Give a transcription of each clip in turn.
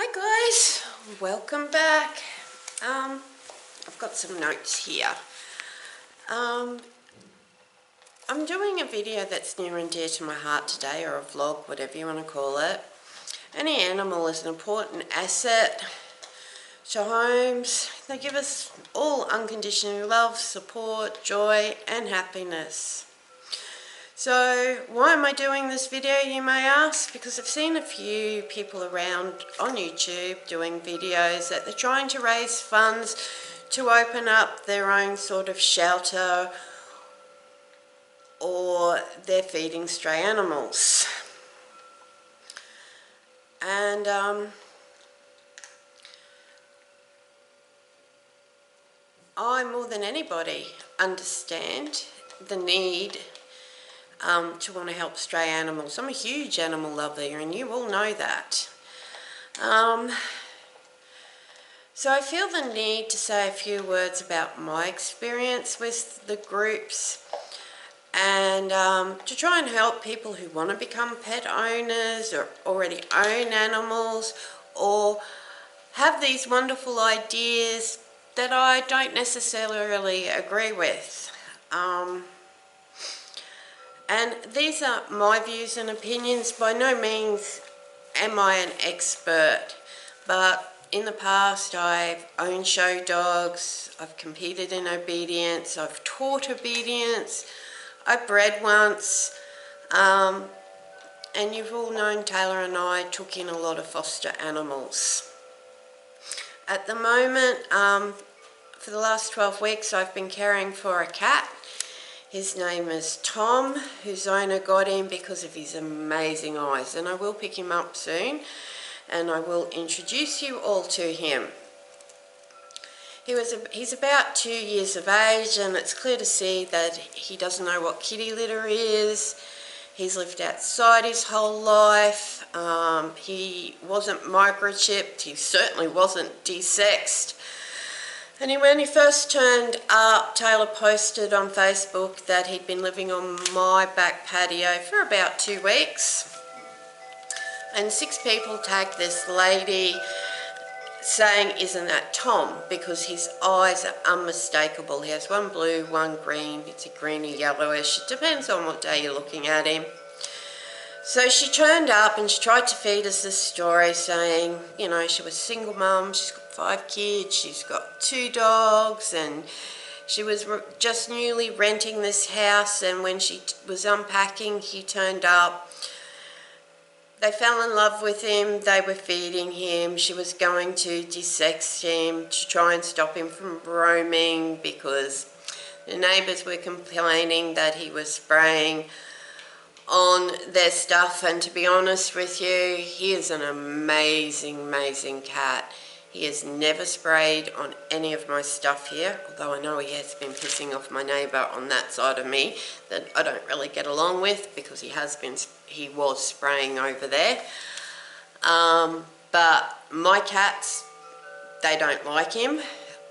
Hi guys, welcome back. I've got some notes here. I'm doing a video that's near and dear to my heart today, or a vlog, whatever you want to call it. Any animal is an important asset to homes. They give us all unconditional love, support, joy and happiness. So why am I doing this video, you may ask? Because I've seen a few people around on YouTube doing videos that they're trying to raise funds to open up their own sort of shelter, or they're feeding stray animals. And I, more than anybody, understand the need to want to help stray animals. I'm a huge animal lover, and you all know that. So I feel the need to say a few words about my experience with the groups, and to try and help people who want to become pet owners or already own animals or have these wonderful ideas that I don't necessarily agree with. And these are my views and opinions. By no means am I an expert, but in the past I've owned show dogs, I've competed in obedience, I've taught obedience, I bred once, and you've all known Taylor and I took in a lot of foster animals. At the moment, for the last 12 weeks I've been caring for a cat. His name is Tom, whose owner got him because of his amazing eyes, and I will pick him up soon and I will introduce you all to him. He's about 2 years of age, and it's clear to see that he doesn't know what kitty litter is. He's lived outside his whole life. He wasn't microchipped, he certainly wasn't desexed. And when he first turned up, Taylor posted on Facebook that he'd been living on my back patio for about 2 weeks. And 6 people tagged this lady saying, "Isn't that Tom?" Because his eyes are unmistakable. He has one blue, one green. It's a greeny yellowish. It depends on what day you're looking at him. So she turned up and she tried to feed us this story saying, you know, she was a single mum, she's got 5 kids, she's got 2 dogs, and she was just newly renting this house, and when she was unpacking, he turned up. They fell in love with him, they were feeding him, she was going to desex him to try and stop him from roaming because the neighbours were complaining that he was spraying on their stuff. And to be honest with you, he is an amazing cat. He has never sprayed on any of my stuff here, although I know he has been pissing off my neighbour on that side of me that I don't really get along with, because he was spraying over there. But my cats, they don't like him.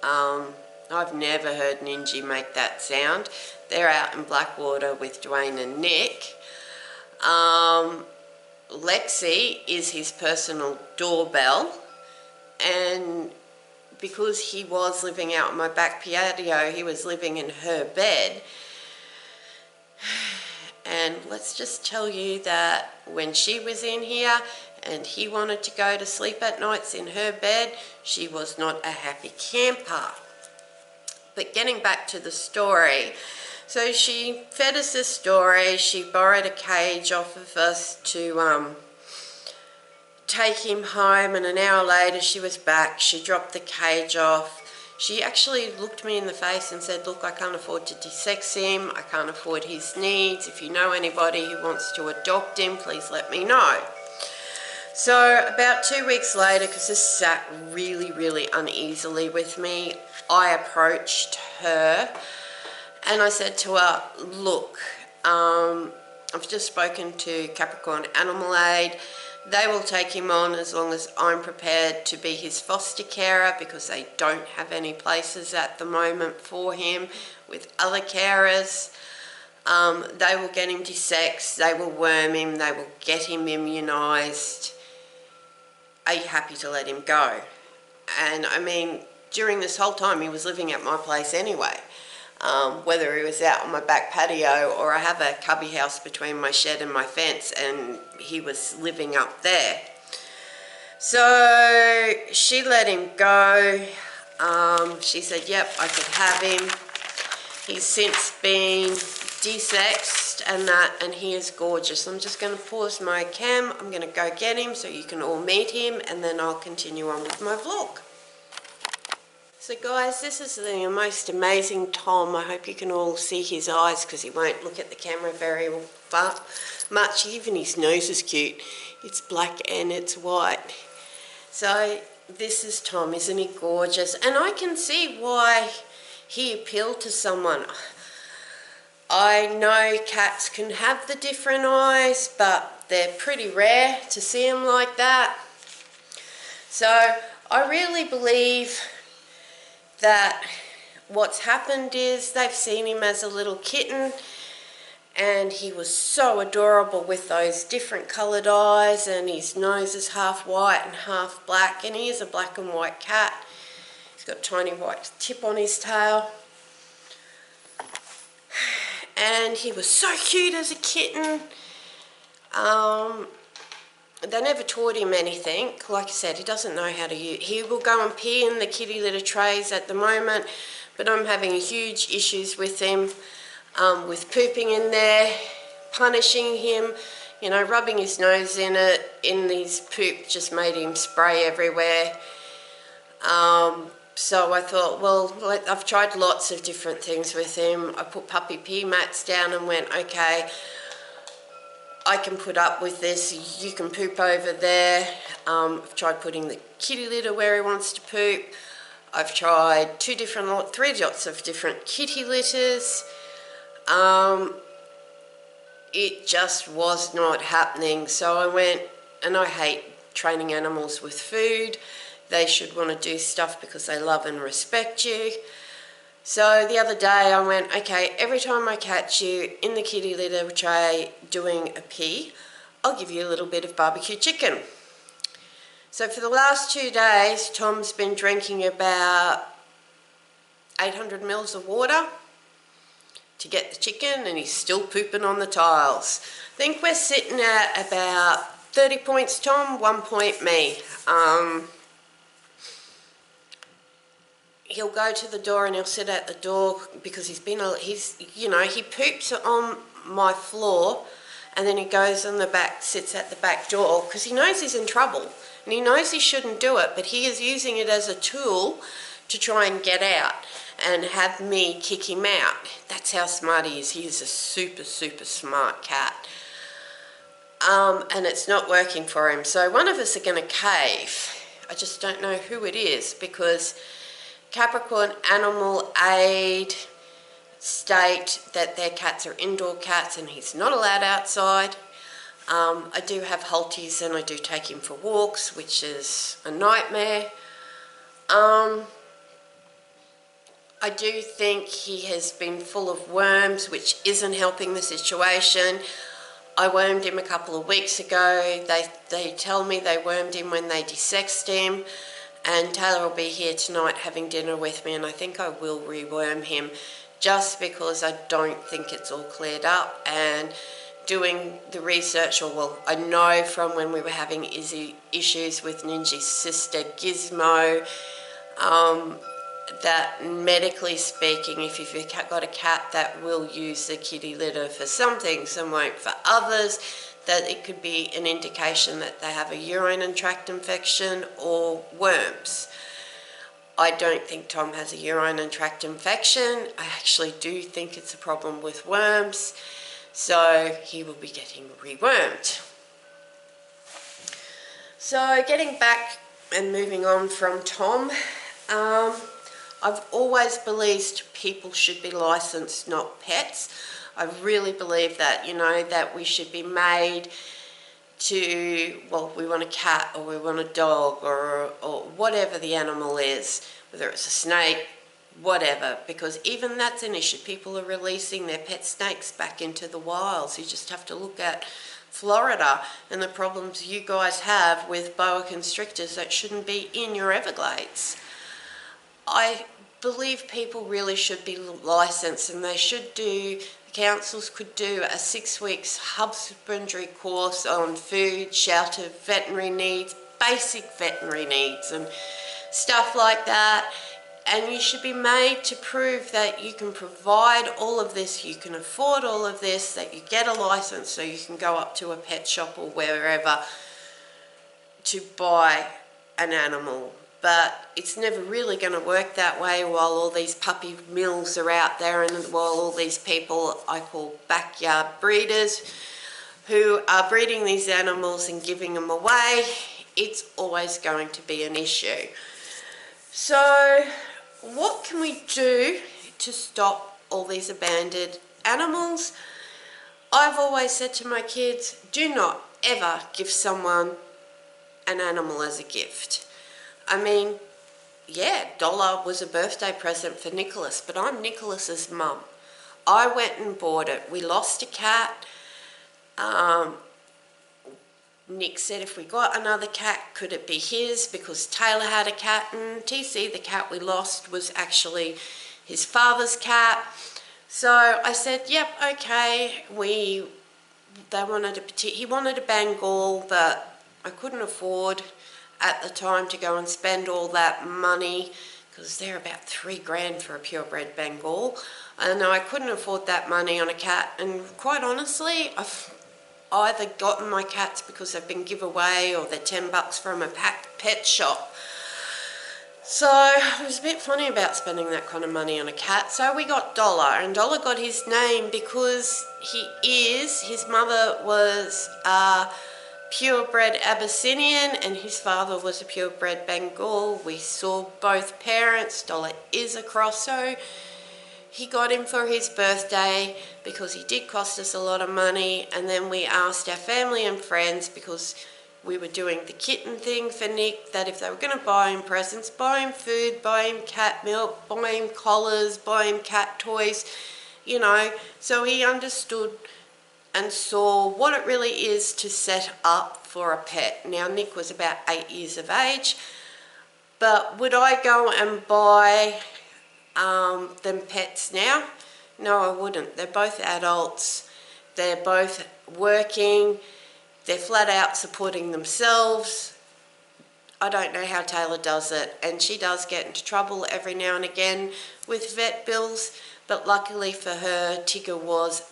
I've never heard Ninja make that sound. They're out in Blackwater with Dwayne and Nick. Lexi is his personal doorbell, and because he was living out on my back patio, he was living in her bed. And let's just tell you that when she was in here and he wanted to go to sleep at nights in her bed, she was not a happy camper. But getting back to the story, so she fed us this story. She borrowed a cage off of us to take him home, and an hour later she was back. She dropped the cage off. She actually looked me in the face and said, "Look, I can't afford to desex him. I can't afford his needs. If you know anybody who wants to adopt him, please let me know." So about 2 weeks later, because this sat really uneasily with me, I approached her. And I said to her, "Look, I've just spoken to Capricorn Animal Aid. They will take him on as long as I'm prepared to be his foster carer, because they don't have any places at the moment for him with other carers. They will get him desexed, they will worm him, they will get him immunised. are you happy to let him go? And I mean, during this whole time he was living at my place anyway. Whether he was out on my back patio, or I have a cubby house between my shed and my fence, and he was living up there. So she let him go. She said, yep, I could have him. He's since been desexed and that, and he is gorgeous. I'm just going to pause my cam. I'm going to go get him so you can all meet him, and then I'll continue on with my vlog. So guys, this is the most amazing Tom. I hope you can all see his eyes, because he won't look at the camera very much. Even his nose is cute. It's black and it's white. So this is Tom. Isn't he gorgeous? And I can see why he appealed to someone. I know cats can have the different eyes, but they're pretty rare to see them like that. So I really believe that what's happened is they've seen him as a little kitten, and he was so adorable with those different coloured eyes, and his nose is half white and half black, and he is a black and white cat. He's got a tiny white tip on his tail, and he was so cute as a kitten. They never taught him anything. Like I said, he doesn't know how to use. He will go and pee in the kitty litter trays at the moment, but I'm having huge issues with him, with pooping in there, punishing him, you know, rubbing his nose in it. In his poop just made him spray everywhere. So I thought, well, I've tried lots of different things with him. I put puppy pee mats down and went, okay, I can put up with this, you can poop over there. I've tried putting the kitty litter where he wants to poop. I've tried three lots of different kitty litters. It just was not happening. So I went, and I hate training animals with food. They should want to do stuff because they love and respect you. So the other day I went, okay, every time I catch you in the kitty litter tray doing a pee, I'll give you a little bit of barbecue chicken. So for the last 2 days, Tom's been drinking about 800 mils of water to get the chicken, and he's still pooping on the tiles. I think we're sitting at about 30 points Tom, 1 point me. He'll go to the door and he'll sit at the door because he poops on my floor, and then he goes on the back, sits at the back door because he knows he's in trouble, and he knows he shouldn't do it, but he is using it as a tool to try and get out and have me kick him out. That's how smart he is. He is a super, super smart cat. And it's not working for him. So one of us are going to cave. I just don't know who it is, because Capricorn Animal Aid state that their cats are indoor cats and he's not allowed outside. I do have Halties and I do take him for walks, which is a nightmare. I do think he has been full of worms, which isn't helping the situation. I wormed him a couple of weeks ago. They tell me they wormed him when they desexed him. And Taylor will be here tonight having dinner with me, and I think I will reworm him just because I don't think it's all cleared up. And doing the research, I know from when we were having issues with Ninja's sister Gizmo, that medically speaking, if you've got a cat that will use the kitty litter for some things and won't for others, that it could be an indication that they have a urinary tract infection or worms. I don't think Tom has a urinary tract infection. I actually do think it's a problem with worms, so he will be getting rewormed. So getting back and moving on from Tom, I've always believed people should be licensed, not pets. I really believe that, that we should be made to, we want a cat or we want a dog or whatever the animal is, whether it's a snake, whatever, because even that's an issue. People are releasing their pet snakes back into the wilds. You just have to look at Florida and the problems you guys have with boa constrictors that shouldn't be in your Everglades. I believe people really should be licensed, and they should do, the councils could do a 6 weeks husbandry course on food, shelter, veterinary needs, basic veterinary needs and stuff like that. And you should be made to prove that you can provide all of this, you can afford all of this, that you get a license so you can go up to a pet shop or wherever to buy an animal. But it's never really going to work that way while all these puppy mills are out there, and while all these people I call backyard breeders who are breeding these animals and giving them away. It's always going to be an issue. So what can we do to stop all these abandoned animals? I've always said to my kids, do not ever give someone an animal as a gift. I mean, yeah, Dollar was a birthday present for Nicholas, but I'm Nicholas's mum. I went and bought it. We lost a cat. Nick said if we got another cat, could it be his? Because Taylor had a cat, and TC, the cat we lost, was actually his father's cat. So I said, yep, okay. He wanted a Bengal, but I couldn't afford at the time to go and spend all that money, because they're about $3,000 for a purebred Bengal, and I couldn't afford that money on a cat. And quite honestly, I've either gotten my cats because they've been giveaway or they're $10 from a pet shop. So it was a bit funny about spending that kind of money on a cat. So we got Dollar, and Dollar got his name because his mother was a purebred Abyssinian and his father was a purebred Bengal. We saw both parents. Dollar is a cross, so he got him for his birthday because he did cost us a lot of money. And then we asked our family and friends, because we were doing the kitten thing for Nick, that if they were going to buy him presents, buy him food, buy him cat milk, buy him collars, buy him cat toys, you know, so he understood and saw what it really is to set up for a pet. Now, Nick was about 8 years of age, but would I go and buy them pets now? No, I wouldn't. They're both adults. They're both working. They're flat out supporting themselves. I don't know how Taylor does it, and she does get into trouble every now and again with vet bills, but luckily for her, Tigger was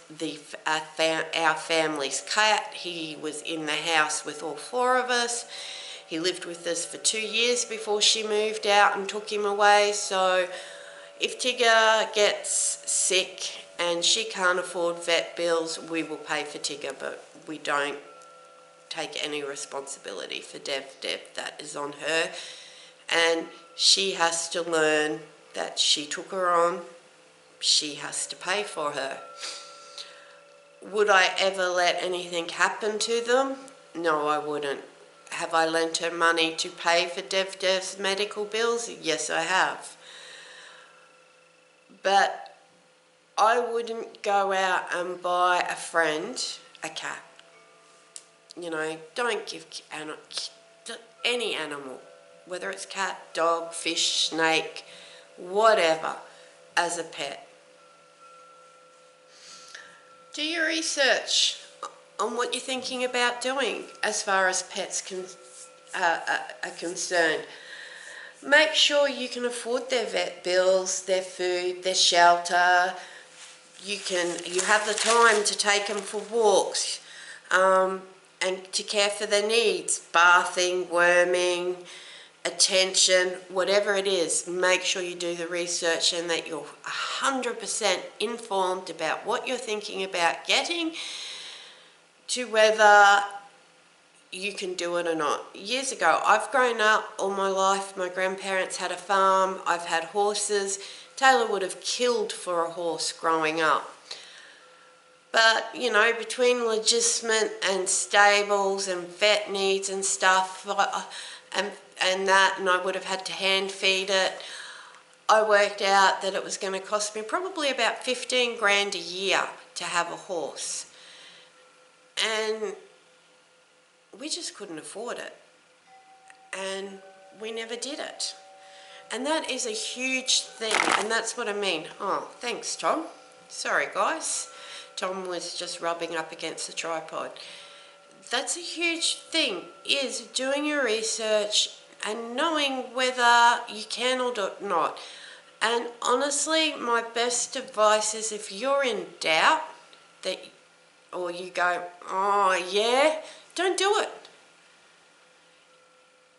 our family's cat. He was in the house with all 4 of us. He lived with us for 2 years before she moved out and took him away. So if Tigger gets sick and she can't afford vet bills, we will pay for Tigger, but we don't take any responsibility for Dev. That is on her, and she has to learn that she took her on. She has to pay for her. Would I ever let anything happen to them? No, I wouldn't. Have I lent her money to pay for Dev's medical bills? Yes, I have. But I wouldn't go out and buy a friend a cat. You know, don't give any animal, whether it's cat, dog, fish, snake, whatever, as a pet. Do your research on what you're thinking about doing as far as pets are concerned. Make sure you can afford their vet bills, their food, their shelter. You have the time to take them for walks and to care for their needs, bathing, worming, attention, whatever it is. Make sure you do the research and that you're 100% informed about what you're thinking about getting, to whether you can do it or not. Years ago, I've grown up all my life. My grandparents had a farm. I've had horses. Taylor would have killed for a horse growing up. But, you know, between legitimate and stables and vet needs and stuff, and I would have had to hand feed it, I worked out that it was going to cost me probably about $15,000 a year to have a horse. And we just couldn't afford it, and we never did it. And that is a huge thing, and that's what I mean. Oh, thanks, Tom. Sorry, guys. Tom was just rubbing up against the tripod. That's a huge thing, is doing your research and knowing whether you can or not. And honestly, my best advice is, if you're in doubt, or you go, oh yeah, don't do it.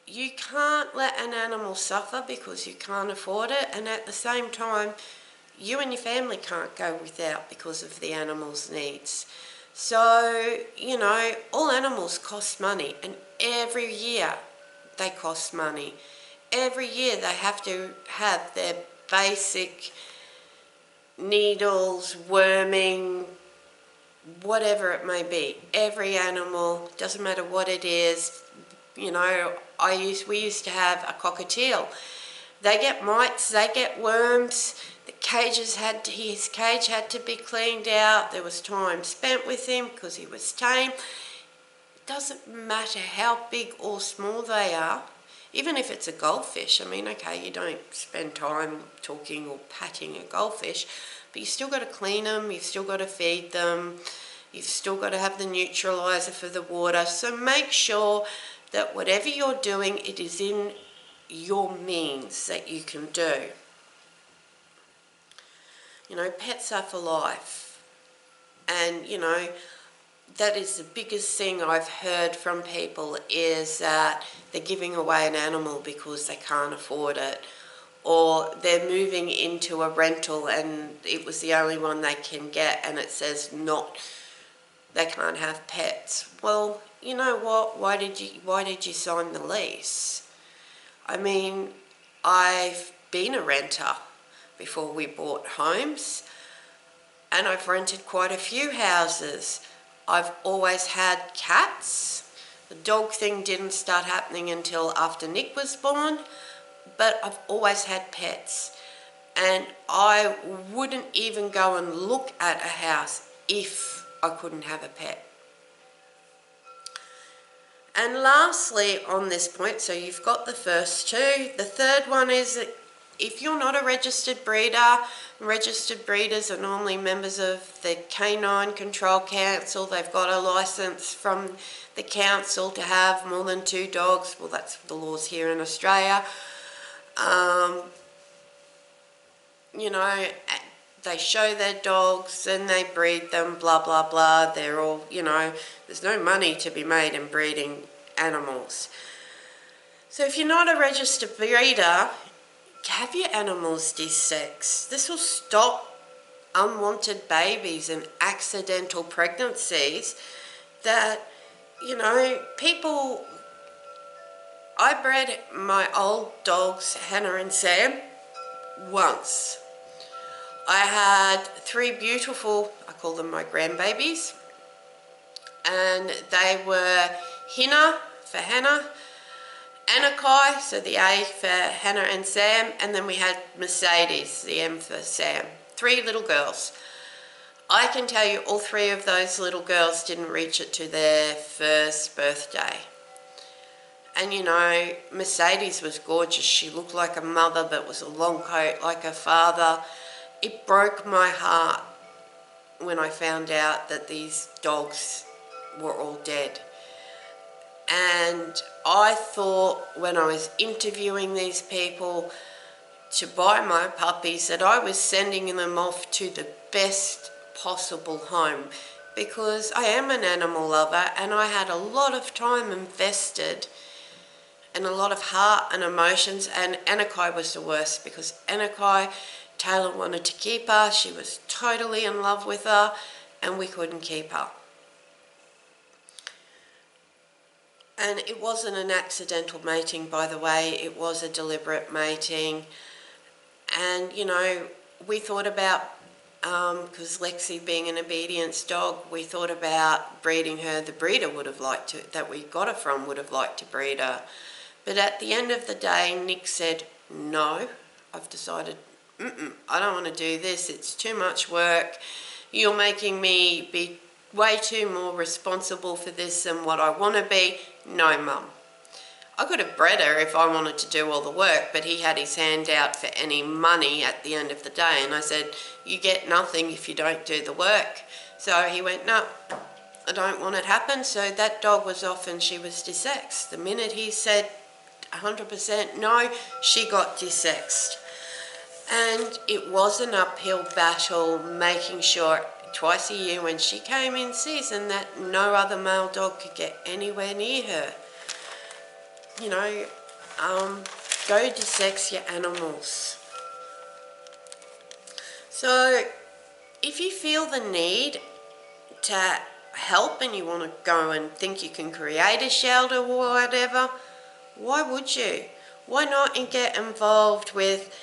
You can't let an animal suffer because you can't afford it, and at the same time, you and your family can't go without because of the animal's needs. So, you know, all animals cost money, and every year they cost money. Every year they have to have their basic needles, worming, whatever it may be. Every animal, doesn't matter what it is. You know, we used to have a cockatiel. They get mites, they get worms. His cage had to be cleaned out. There was time spent with him because he was tame. It doesn't matter how big or small they are. Even if it's a goldfish, I mean, okay, you don't spend time talking or patting a goldfish, but you still got to clean them, you've still got to feed them, you've still got to have the neutralizer for the water. So make sure that whatever you're doing, it is in your means that you can do. You know, pets are for life. And, you know, that is the biggest thing I've heard from people, is that they're giving away an animal because they can't afford it, or they're moving into a rental and it was the only one they can get, and it says they can't have pets. Well, you know what? Why did you sign the lease? I mean, I've been a renter before we bought homes, and I've rented quite a few houses. I've always had cats. The dog thing didn't start happening until after Nick was born, but I've always had pets. And I wouldn't even go and look at a house if I couldn't have a pet. And lastly on this point, so you've got the first two. The third one is that if you're not a registered breeder, registered breeders are normally members of the Canine Control Council. They've got a licence from the council to have more than 2 dogs. Well, that's the laws here in Australia. You know, they show their dogs and they breed them, blah, blah, blah. They're all, you know, there's no money to be made in breeding animals. So if you're not a registered breeder, have your animals de-sexed. This will stop unwanted babies and accidental pregnancies that, you know, people... I bred my old dogs, Hannah and Sam, once. I had 3 beautiful, I call them my grandbabies, and they were Hina for Hannah, Anakai, so the A for Hannah and Sam, and then we had Mercedes, the M for Sam. 3 little girls. I can tell you all 3 of those little girls didn't reach it to their first birthday. And you know, Mercedes was gorgeous. She looked like a mother, but was a long coat like her father. It broke my heart when I found out that these dogs were all dead. And I thought, when I was interviewing these people to buy my puppies, that I was sending them off to the best possible home, because I am an animal lover and I had a lot of time invested and a lot of heart and emotions. And Anakai was the worst, because Anakai, Taylor wanted to keep her. She was totally in love with her and we couldn't keep her. And it wasn't an accidental mating, by the way. It was a deliberate mating. And, you know, we thought about, because Lexi being an obedience dog, we thought about breeding her. The breeder would have liked to, that we got her from, would have liked to breed her. But at the end of the day, Nick said, no, I've decided, I don't want to do this. It's too much work. You're making me be way too more responsible for this than what I want to be. No, Mum. I could have bred her if I wanted to do all the work, but he had his hand out for any money at the end of the day, and I said, you get nothing if you don't do the work. So he went, no, I don't want it to happen. So that dog was off and she was desexed. The minute he said 100% no, she got desexed. And it was an uphill battle, making sure twice a year when she came in season that no other male dog could get anywhere near her. You know, go desex your animals. So if you feel the need to help and you want to go and think you can create a shelter or whatever, why would you? Why not and get involved with,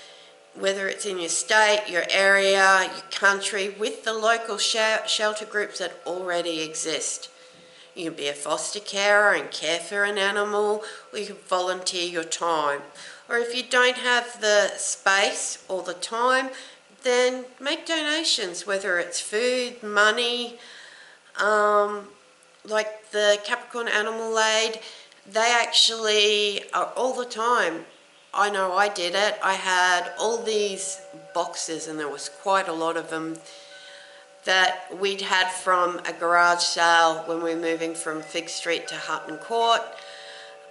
whether it's in your state, your area, your country, with the local shelter groups that already exist. You can be a foster carer and care for an animal, or you can volunteer your time. Or if you don't have the space or the time, then make donations, whether it's food, money, like the Capricorn Animal Aid, they actually are all the time. I know I did it. I had all these boxes, and there was quite a lot of them, that we'd had from a garage sale when we were moving from Fig Street to Hutton Court.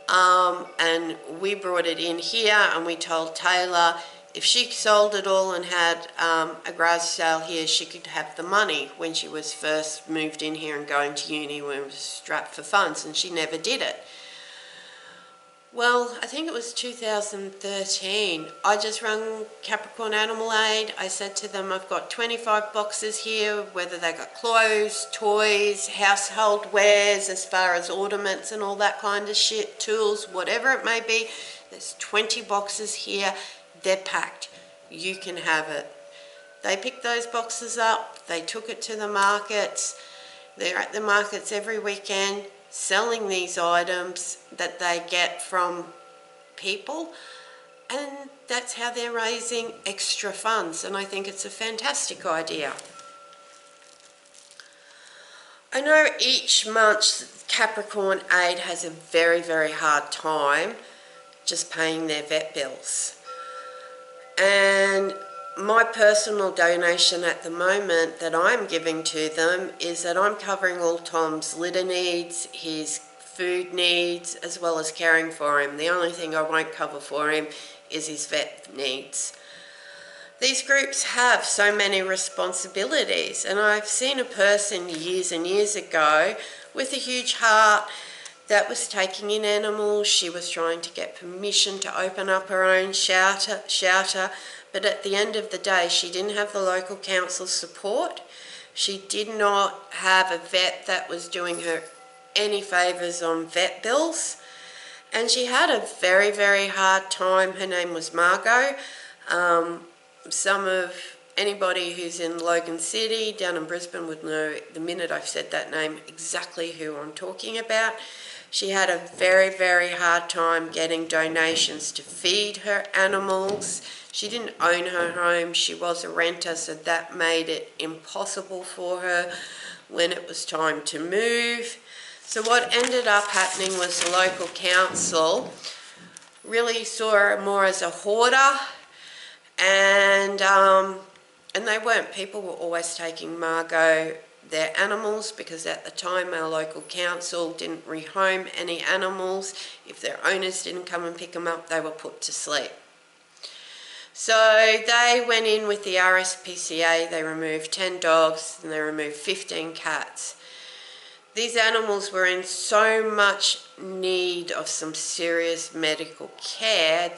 And we brought it in here, and we told Taylor if she sold it all and had a garage sale here, she could have the money when she was first moved in here and going to uni when we was strapped for funds, and she never did it. Well, I think it was 2013, I just rang Capricorn Animal Aid. I said to them, I've got 25 boxes here, whether they got clothes, toys, household wares, as far as ornaments and all that kind of shit, tools, whatever it may be. There's 20 boxes here, they're packed. You can have it. They picked those boxes up, they took it to the markets. They're at the markets every weekend, selling these items that they get from people, and that's how they're raising extra funds, and I think it's a fantastic idea. I know each month Capricorn Aid has a very, very hard time just paying their vet bills, and my personal donation at the moment that I'm giving to them is that I'm covering all Tom's litter needs, his food needs, as well as caring for him. The only thing I won't cover for him is his vet needs. These groups have so many responsibilities, and I've seen a person years and years ago with a huge heart that was taking in animals. She was trying to get permission to open up her own shelter. But at the end of the day, she didn't have the local council's support. She did not have a vet that was doing her any favours on vet bills. And she had a very, very hard time. Her name was Margot. Anybody who's in Logan City, down in Brisbane, would know the minute I've said that name exactly who I'm talking about. She had a very, very hard time getting donations to feed her animals. She didn't own her home, she was a renter, so that made it impossible for her when it was time to move. So what ended up happening was the local council really saw her more as a hoarder, and they weren't. People were always taking Margot their animals, because at the time our local council didn't rehome any animals. If their owners didn't come and pick them up, they were put to sleep. So they went in with the RSPCA, they removed 10 dogs and they removed 15 cats. These animals were in so much need of some serious medical care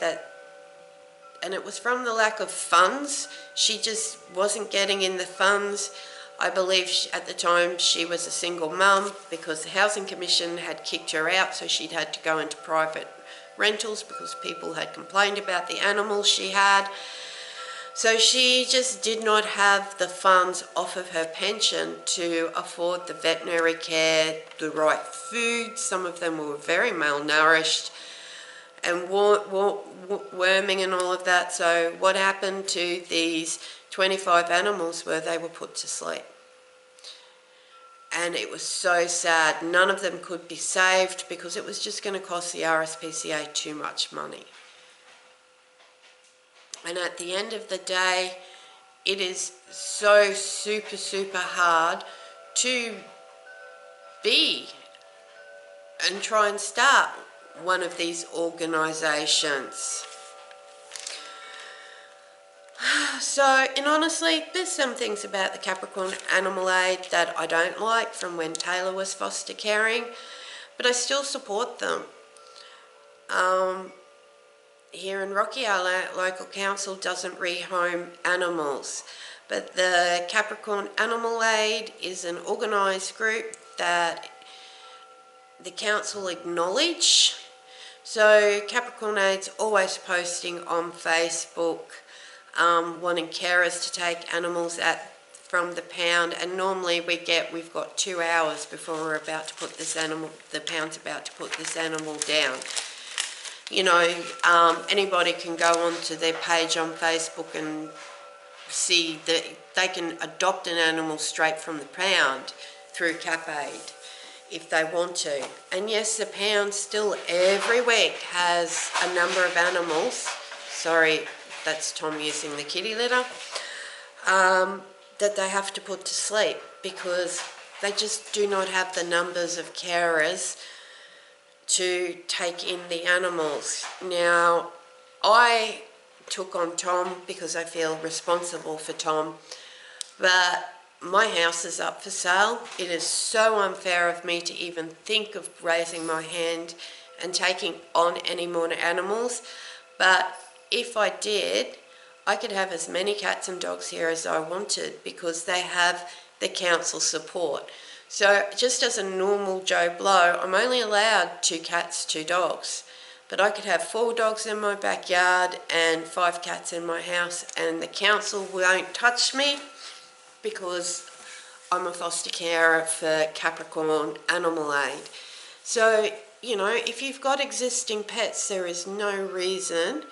and it was from the lack of funds. She just wasn't getting in the funds. I believe at the time she was a single mum, because the Housing Commission had kicked her out, so she'd had to go into private rentals because people had complained about the animals she had. So she just did not have the funds off of her pension to afford the veterinary care, the right food. Some of them were very malnourished and worming and all of that. So what happened to these 25 animals were they were put to sleep. and it was so sad. None of them could be saved because it was just going to cost the RSPCA too much money. And at the end of the day, it is so super hard to be and try and start one of these organisations. So, and honestly, there's some things about the Capricorn Animal Aid that I don't like from when Taylor was foster caring, but I still support them. Here in Rocky, our local council doesn't rehome animals, but the Capricorn Animal Aid is an organised group that the council acknowledge. So Capricorn Aid's always posting on Facebook, wanting carers to take animals from the pound, and normally we've got 2 hours before we're about to put this animal, the pound's about to put this animal down. You know, anybody can go onto their page on Facebook and see that they can adopt an animal straight from the pound through Cap Aid if they want to. And yes, the pound still every week has a number of animals. Sorry, that's Tom using the kitty litter. That they have to put to sleep because they just do not have the numbers of carers to take in the animals. Now, I took on Tom because I feel responsible for Tom, but my house is up for sale. It is so unfair of me to even think of raising my hand and taking on any more animals, but if I did, I could have as many cats and dogs here as I wanted because they have the council support. So just as a normal Joe Blow, I'm only allowed 2 cats, 2 dogs. But I could have 4 dogs in my backyard and 5 cats in my house, and the council won't touch me because I'm a foster carer for Capricorn Animal Aid. So, you know, if you've got existing pets, there is no reason,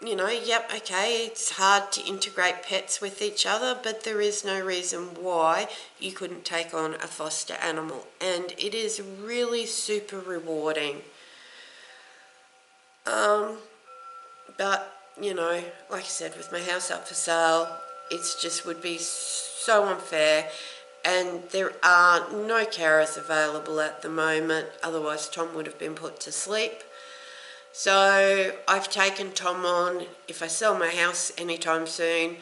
you know, yep, okay, it's hard to integrate pets with each other, but there is no reason why you couldn't take on a foster animal. And it is really super rewarding. But, you know, like I said, with my house up for sale, it's just would be so unfair. And there are no carers available at the moment, otherwise Tom would have been put to sleep. So I've taken Tom on. If I sell my house anytime soon,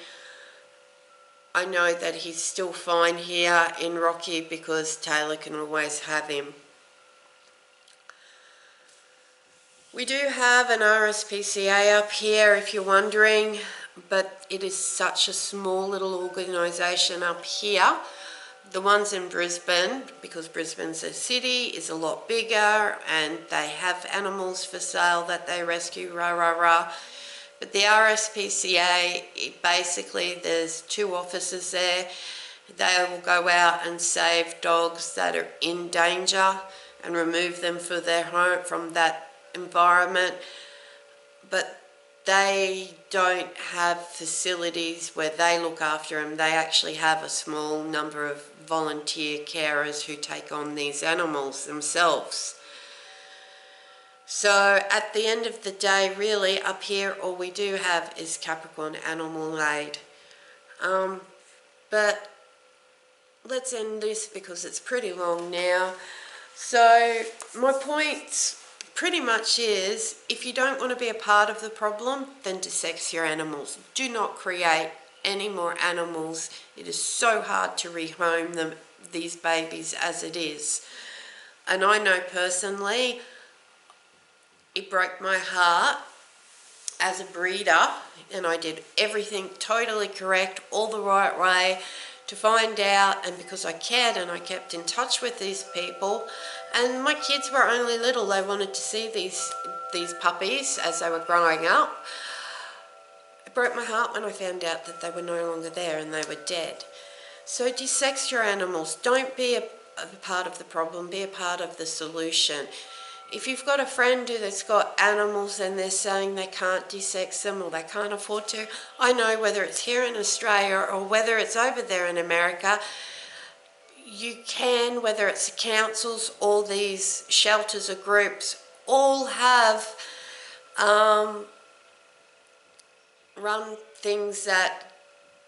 I know that he's still fine here in Rocky because Taylor can always have him. We do have an RSPCA up here if you're wondering, but it is such a small little organisation up here. The ones in Brisbane, because Brisbane's a city, is a lot bigger and they have animals for sale that they rescue, But the RSPCA, basically there's 2 officers there. They will go out and save dogs that are in danger and remove them from their home, from that environment. But they don't have facilities where they look after them. They actually have a small number of volunteer carers who take on these animals themselves. So at the end of the day, really, up here, all we do have is Capricorn Animal Aid. But let's end this because it's pretty long now. So my point pretty much is, if you don't want to be a part of the problem, then desex your animals. Do not create any more animals. It is so hard to rehome them, these babies, as it is. And I know personally, it broke my heart as a breeder, and I did everything totally correct, all the right way, to find out, and because I cared and I kept in touch with these people, and my kids were only little, they wanted to see these puppies as they were growing up. It broke my heart when I found out that they were no longer there and they were dead. So desex your animals. Don't be a part of the problem, be a part of the solution. If you've got a friend that's got animals and they're saying they can't desex them or they can't afford to, I know whether it's here in Australia or whether it's over there in America, you can, whether it's the councils or these shelters or groups, all have run things that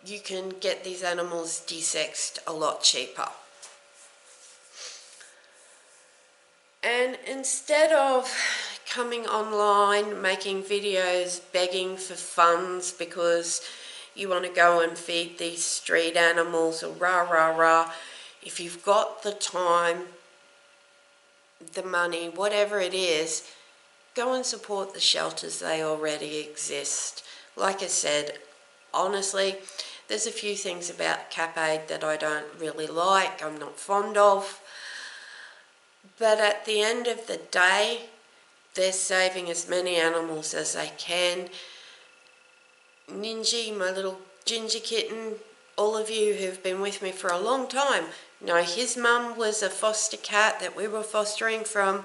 you can get these animals desexed a lot cheaper. And instead of coming online, making videos, begging for funds because you want to go and feed these street animals or rah, rah, rah, if you've got the time, the money, whatever it is, go and support the shelters. They already exist. Like I said, honestly, there's a few things about Cap Aid that I don't really like, I'm not fond of. But at the end of the day, they're saving as many animals as they can. Ninji, my little ginger kitten, all of you who've been with me for a long time know his mum was a foster cat that we were fostering from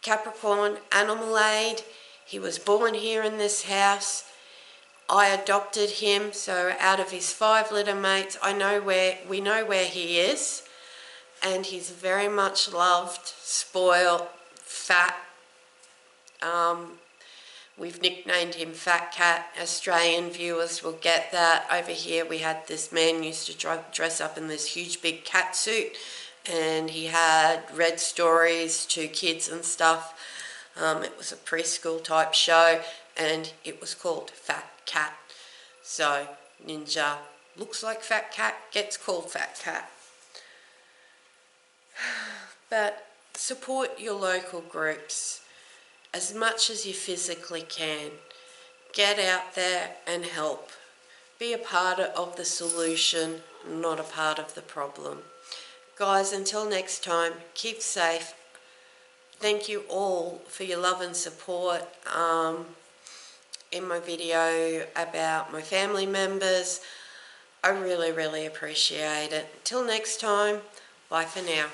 Capricorn Animal Aid. He was born here in this house. I adopted him, so out of his 5 litter mates, we know where he is. And he's very much loved, spoiled, fat. We've nicknamed him Fat Cat. Australian viewers will get that. Over here we had this man used to dress up in this huge big cat suit, and he had read stories to kids and stuff. It was a preschool type show, and it was called Fat Cat. So Ninja looks like Fat Cat, gets called Fat Cat. But support your local groups as much as you physically can. Get out there and help. Be a part of the solution, not a part of the problem. Guys, until next time, keep safe. Thank you all for your love and support in my video about my family members. I really, really appreciate it. Till next time, bye for now.